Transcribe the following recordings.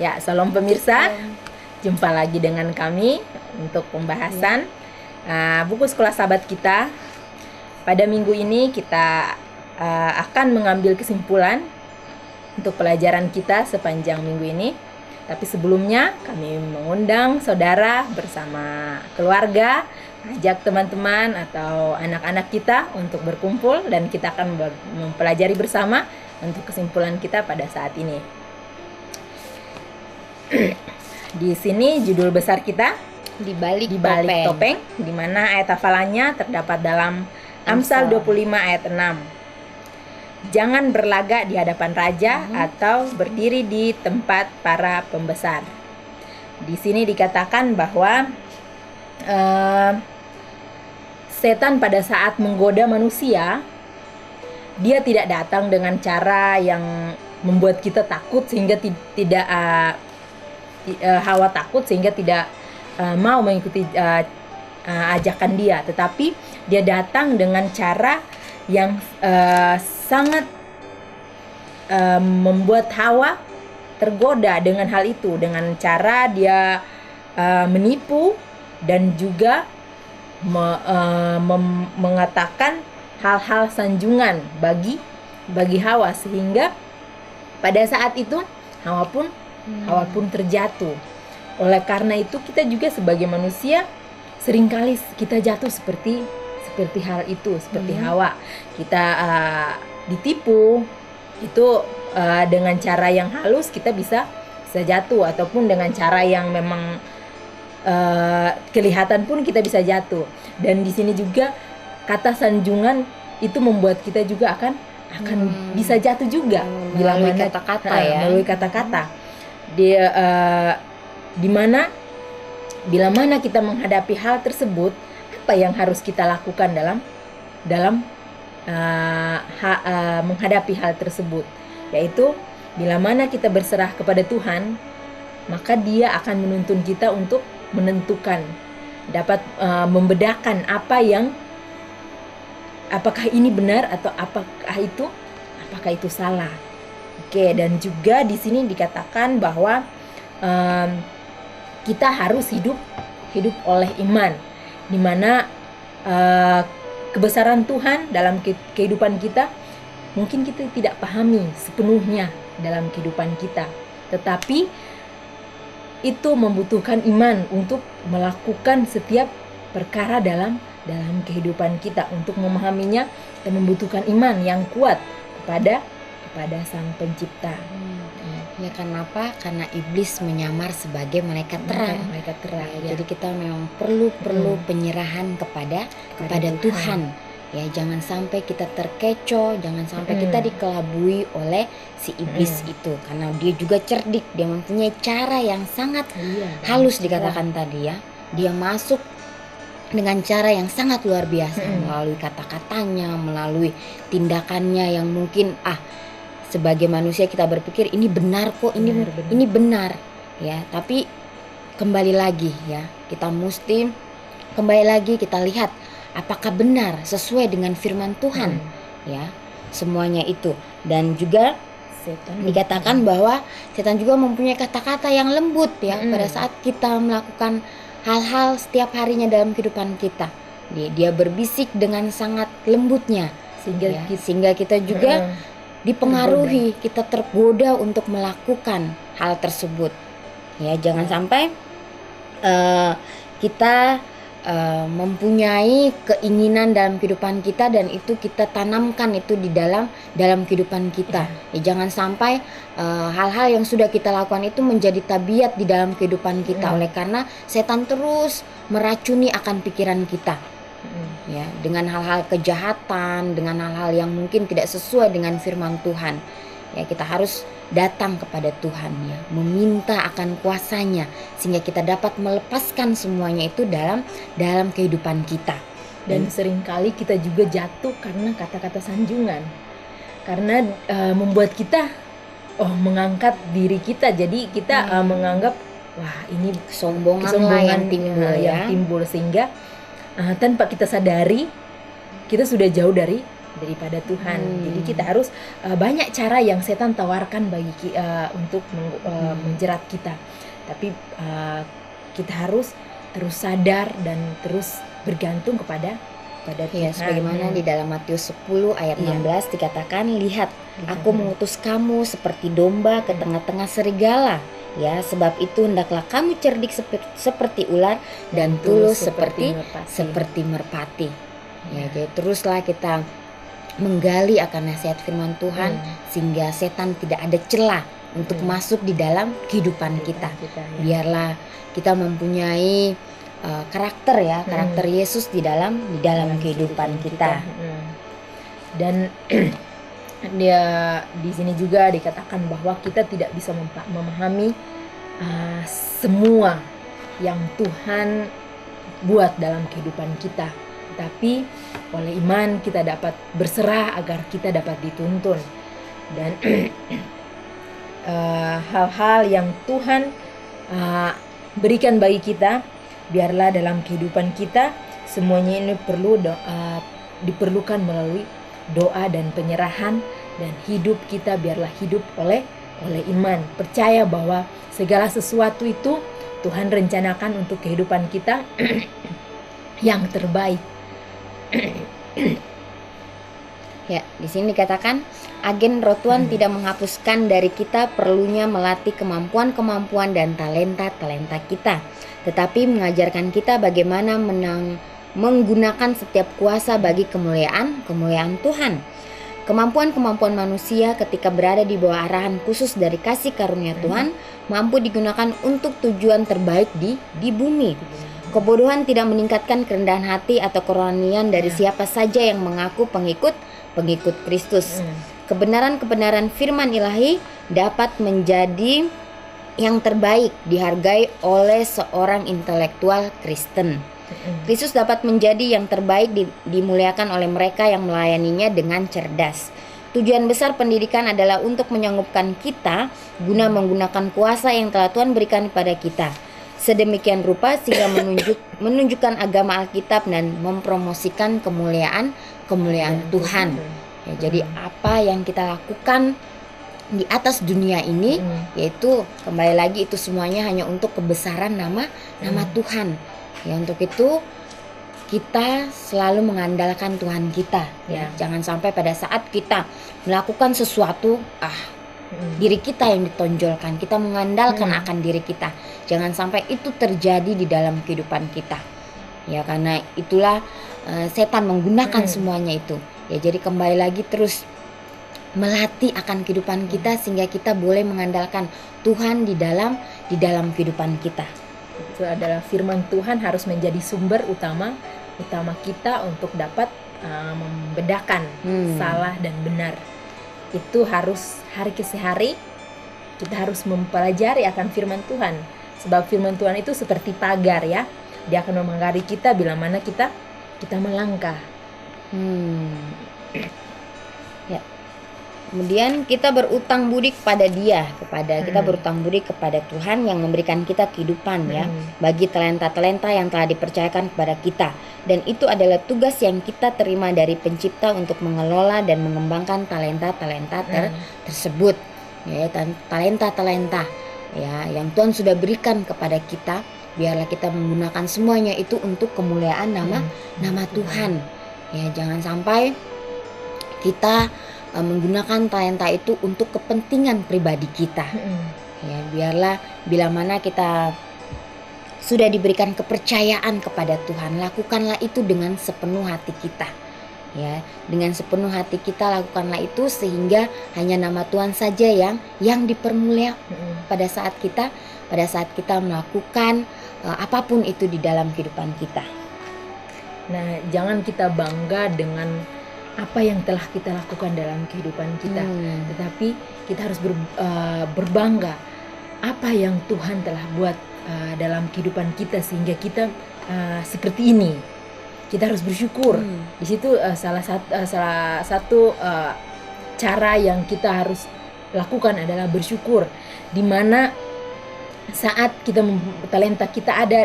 Ya, salam pemirsa. Jumpa lagi dengan kami untuk pembahasan buku sekolah sahabat kita. Pada minggu ini kita akan mengambil kesimpulan untuk pelajaran kita sepanjang minggu ini. Tapi sebelumnya kami mengundang saudara bersama keluarga, ajak teman-teman atau anak-anak kita untuk berkumpul dan kita akan mempelajari bersama untuk kesimpulan kita pada saat ini. Di sini judul besar kita di balik topeng, di mana ayat hafalannya terdapat dalam Amsal 25 ayat 6. Jangan berlagak di hadapan raja atau berdiri di tempat para pembesar. Di sini dikatakan bahwa setan pada saat menggoda manusia, dia tidak datang dengan cara yang membuat kita takut sehingga tidak Hawa takut sehingga tidak mau mengikuti ajakan dia, tetapi dia datang dengan cara yang sangat membuat Hawa tergoda dengan hal itu, dengan cara dia menipu dan juga mengatakan hal-hal sanjungan bagi Hawa, sehingga pada saat itu Hawa pun terjatuh. Oleh karena itu kita juga sebagai manusia seringkali kita jatuh seperti hal itu, seperti Hawa. Kita ditipu itu dengan cara yang halus kita bisa jatuh, ataupun dengan cara yang memang kelihatan pun kita bisa jatuh. Dan di sini juga kata sanjungan itu membuat kita juga akan bisa jatuh juga melalui kata-kata melalui kata-kata. Dia dimana bila mana kita menghadapi hal tersebut, apa yang harus kita lakukan dalam menghadapi hal tersebut, yaitu bila mana kita berserah kepada Tuhan, maka Dia akan menuntun kita untuk menentukan, dapat membedakan apakah ini benar atau apakah itu salah. Oke, dan juga di sini dikatakan bahwa kita harus hidup oleh iman, di mana kebesaran Tuhan dalam kehidupan kita mungkin kita tidak pahami sepenuhnya dalam kehidupan kita, tetapi itu membutuhkan iman untuk melakukan setiap perkara dalam kehidupan kita. Untuk memahaminya kita membutuhkan iman yang kuat kepada Sang Pencipta. Ya, kenapa? Karena iblis menyamar sebagai malaikat terang. Ya. Jadi kita memang perlu penyerahan kepada Tuhan. Ya, jangan sampai kita terkecoh, jangan sampai kita dikelabui oleh si iblis itu, karena dia juga cerdik, dia mempunyai cara yang sangat halus dikatakan tadi ya. Dia masuk dengan cara yang sangat luar biasa, melalui kata-katanya, melalui tindakannya yang mungkin sebagai manusia kita berpikir ini benar kok, ini benar ya, tapi kembali lagi ya, kita mesti kembali lagi kita lihat apakah benar sesuai dengan firman Tuhan ya, semuanya itu. Dan juga dikatakan bahwa setan juga mempunyai kata-kata yang lembut ya, pada saat kita melakukan hal-hal setiap harinya dalam kehidupan kita. Dia berbisik dengan sangat lembutnya sehingga kita juga dipengaruhi, kita tergoda untuk melakukan hal tersebut. Ya, jangan sampai kita mempunyai keinginan dalam kehidupan kita dan itu kita tanamkan itu di dalam kehidupan kita. Ya, jangan sampai hal-hal yang sudah kita lakukan itu menjadi tabiat di dalam kehidupan kita, oleh karena setan terus meracuni akan pikiran kita. Ya, dengan hal-hal kejahatan, dengan hal-hal yang mungkin tidak sesuai dengan firman Tuhan. Ya, kita harus datang kepada Tuhan ya, meminta akan kuasanya sehingga kita dapat melepaskan semuanya itu dalam kehidupan kita. Dan seringkali kita juga jatuh karena kata-kata sanjungan, karena membuat kita mengangkat diri kita. Jadi kita menganggap wah ini kesombongan yang timbul sehingga tanpa kita sadari kita sudah jauh dari daripada Tuhan. Jadi kita harus banyak cara yang setan tawarkan bagi untuk menjerat kita. Tapi kita harus terus sadar dan terus bergantung kepada Tuhan. Ya, sebagaimana di dalam Matius 10 ayat 16 dikatakan, lihat, aku mengutus kamu seperti domba ke tengah-tengah serigala. Ya, sebab itu hendaklah kamu cerdik seperti ular dan tulus seperti merpati. Ya, jadi teruslah kita menggali akan nasihat firman Tuhan sehingga setan tidak ada celah untuk masuk di dalam kehidupan kita. Biarlah kita mempunyai karakter Yesus di dalam kehidupan kita. Dan dia di sini juga dikatakan bahwa kita tidak bisa memahami semua yang Tuhan buat dalam kehidupan kita, tapi oleh iman kita dapat berserah agar kita dapat dituntun. Dan hal-hal yang Tuhan berikan bagi kita, biarlah dalam kehidupan kita semuanya ini diperlukan melalui doa dan penyerahan, dan hidup kita biarlah hidup oleh iman, percaya bahwa segala sesuatu itu Tuhan rencanakan untuk kehidupan kita yang terbaik. Ya, di sini dikatakan agen roh Tuhan tidak menghapuskan dari kita perlunya melatih kemampuan-kemampuan dan talenta-talenta kita, tetapi mengajarkan kita bagaimana menggunakan setiap kuasa bagi kemuliaan Tuhan. Kemampuan-kemampuan manusia ketika berada di bawah arahan khusus dari kasih karunia Tuhan mampu digunakan untuk tujuan terbaik di bumi. Kebodohan tidak meningkatkan kerendahan hati atau kerohanian dari siapa saja yang mengaku pengikut Kristus. Kebenaran-kebenaran firman ilahi dapat menjadi yang terbaik dihargai oleh seorang intelektual Kristen. Kristus dapat menjadi yang terbaik dimuliakan oleh mereka yang melayaninya dengan cerdas. Tujuan besar pendidikan adalah untuk menyanggupkan kita guna menggunakan kuasa yang telah Tuhan berikan kepada kita. Sedemikian rupa sehingga menunjukkan agama Alkitab dan mempromosikan kemuliaan Tuhan. Ya, jadi apa yang kita lakukan di atas dunia ini, yaitu kembali lagi itu semuanya hanya untuk kebesaran nama Tuhan. Ya, untuk itu kita selalu mengandalkan Tuhan kita. Ya, jangan sampai pada saat kita melakukan sesuatu, diri kita yang ditonjolkan, kita mengandalkan akan diri kita. Jangan sampai itu terjadi di dalam kehidupan kita. Ya, karena itulah setan menggunakan semuanya itu. Ya, jadi kembali lagi terus melatih akan kehidupan kita sehingga kita boleh mengandalkan Tuhan di dalam kehidupan kita. Itu adalah firman Tuhan harus menjadi sumber utama kita untuk dapat membedakan salah dan benar. Itu harus hari ke hari kita harus mempelajari akan firman Tuhan. Sebab firman Tuhan itu seperti pagar, ya. Dia akan memagari kita bila mana kita melangkah. Ya. Kemudian kita berutang budi kepada Dia, kita berutang budi kepada Tuhan yang memberikan kita kehidupan, ya, bagi talenta-talenta yang telah dipercayakan kepada kita. Dan itu adalah tugas yang kita terima dari Pencipta untuk mengelola dan mengembangkan talenta-talenta tersebut, ya, talenta-talenta, ya, yang Tuhan sudah berikan kepada kita. Biarlah kita menggunakan semuanya itu untuk kemuliaan nama Tuhan. Ya, jangan sampai kita menggunakan talenta itu untuk kepentingan pribadi kita. Ya, biarlah bila mana kita sudah diberikan kepercayaan kepada Tuhan, lakukanlah itu dengan sepenuh hati kita. Ya, dengan sepenuh hati kita lakukanlah itu sehingga hanya nama Tuhan saja yang dipermuliakan pada saat kita melakukan apapun itu di dalam kehidupan kita. Nah, jangan kita bangga dengan apa yang telah kita lakukan dalam kehidupan kita, tetapi kita harus berbangga apa yang Tuhan telah buat dalam kehidupan kita sehingga kita seperti ini. Kita harus bersyukur. Di situ salah satu cara yang kita harus lakukan adalah bersyukur, di mana saat talenta kita ada,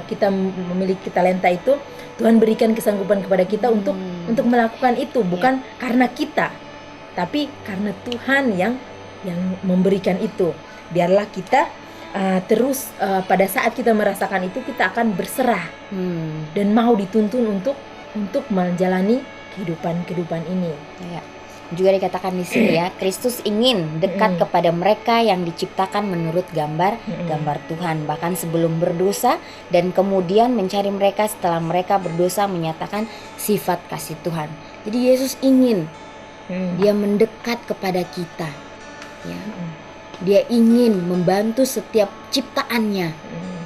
kita memiliki talenta itu, Tuhan berikan kesanggupan kepada kita untuk melakukan itu, bukan karena kita, tapi karena Tuhan yang memberikan itu. Biarlah kita terus pada saat kita merasakan itu, kita akan berserah dan mau dituntun untuk menjalani kehidupan ini. Ya. Juga dikatakan di sini ya, Kristus ingin dekat kepada mereka yang diciptakan menurut gambar Tuhan, bahkan sebelum berdosa, dan kemudian mencari mereka setelah mereka berdosa, menyatakan sifat kasih Tuhan. Jadi Yesus ingin dia mendekat kepada kita, ya. Dia ingin membantu setiap ciptaannya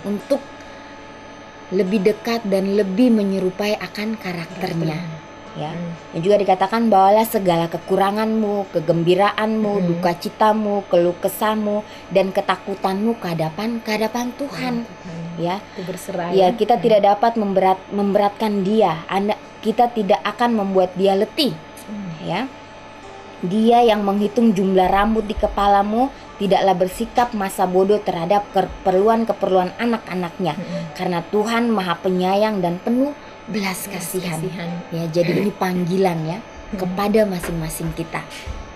untuk lebih dekat dan lebih menyerupai akan karakternya. Ya, dan juga dikatakan bawalah segala kekuranganmu, kegembiraanmu, duka citamu, keluh kesahmu, dan ketakutanmu ke hadapan Tuhan. Ya, berserah. Ya, kita tidak dapat memberatkan Dia. Kita tidak akan membuat Dia letih. Ya, Dia yang menghitung jumlah rambut di kepalamu tidaklah bersikap masa bodoh terhadap keperluan anak-anaknya, karena Tuhan Maha Penyayang dan penuh belas kasihan. Ya, jadi ini panggilan ya kepada masing-masing kita.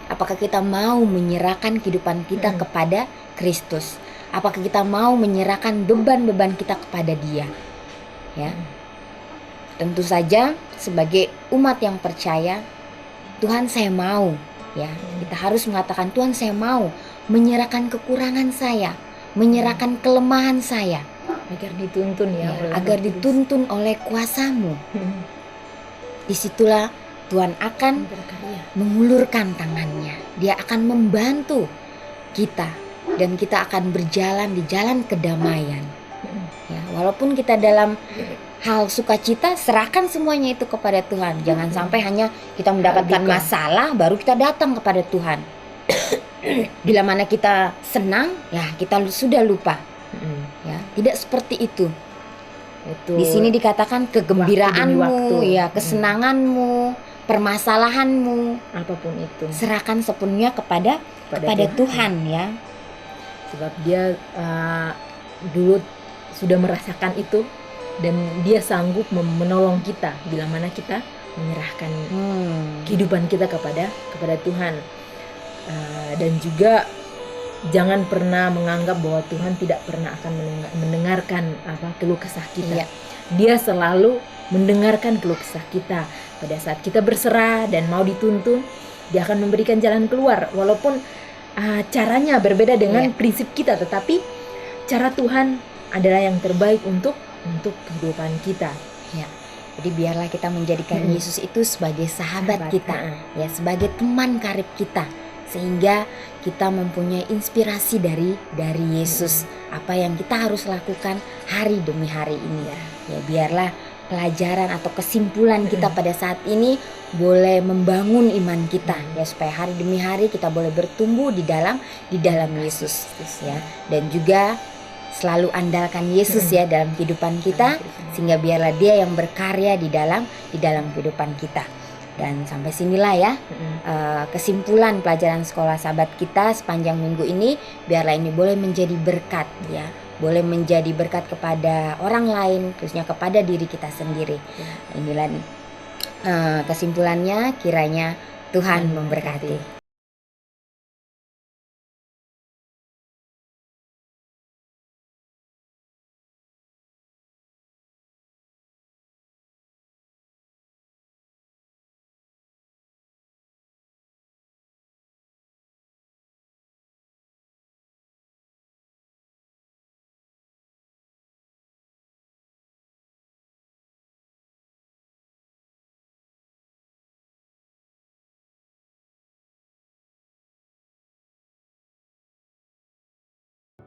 Apakah kita mau menyerahkan kehidupan kita kepada Kristus? Apakah kita mau menyerahkan beban-beban kita kepada Dia? Ya. Tentu saja sebagai umat yang percaya, Tuhan saya mau, ya. Kita harus mengatakan, Tuhan saya mau menyerahkan kekurangan saya, menyerahkan kelemahan saya, agar dituntun agar dituntun oleh kuasa-Mu. Disitulah Tuhan akan mengulurkan tangannya. Dia akan membantu kita dan kita akan berjalan di jalan kedamaian. Ya, walaupun kita dalam hal sukacita, serahkan semuanya itu kepada Tuhan. Jangan sampai hanya kita mendapatkan masalah baru kita datang kepada Tuhan. Bila mana kita senang, ya kita sudah lupa. Ya, tidak seperti itu. Di sini dikatakan kegembiraanmu, ya, kesenanganmu, permasalahanmu, apapun itu, serahkan sepenuhnya kepada Tuhan, ya. Sebab Dia dulu sudah merasakan itu dan Dia sanggup menolong kita bila mana kita menyerahkan kehidupan kita kepada Tuhan. Dan juga jangan pernah menganggap bahwa Tuhan tidak pernah akan mendengarkan keluh kesah kita. Iya. Dia selalu mendengarkan keluh kesah kita. Pada saat kita berserah dan mau dituntun, Dia akan memberikan jalan keluar. Walaupun caranya berbeda dengan prinsip kita, tetapi cara Tuhan adalah yang terbaik untuk kehidupan kita. Ya. Jadi biarlah kita menjadikan Yesus itu sebagai sahabat kita, ya, sebagai teman karib kita. Sehingga kita mempunyai inspirasi dari Yesus, apa yang kita harus lakukan hari demi hari ini. Ya, biarlah pelajaran atau kesimpulan kita pada saat ini boleh membangun iman kita, ya, supaya hari demi hari kita boleh bertumbuh di dalam Yesus, ya. Dan juga selalu andalkan Yesus ya dalam kehidupan kita, sehingga biarlah Dia yang berkarya di dalam kehidupan kita. Dan sampai sinilah ya kesimpulan pelajaran sekolah sahabat kita sepanjang minggu ini. Biarlah ini boleh menjadi berkat, ya, boleh menjadi berkat kepada orang lain, khususnya kepada diri kita sendiri. Inilah kesimpulannya, kiranya Tuhan memberkati.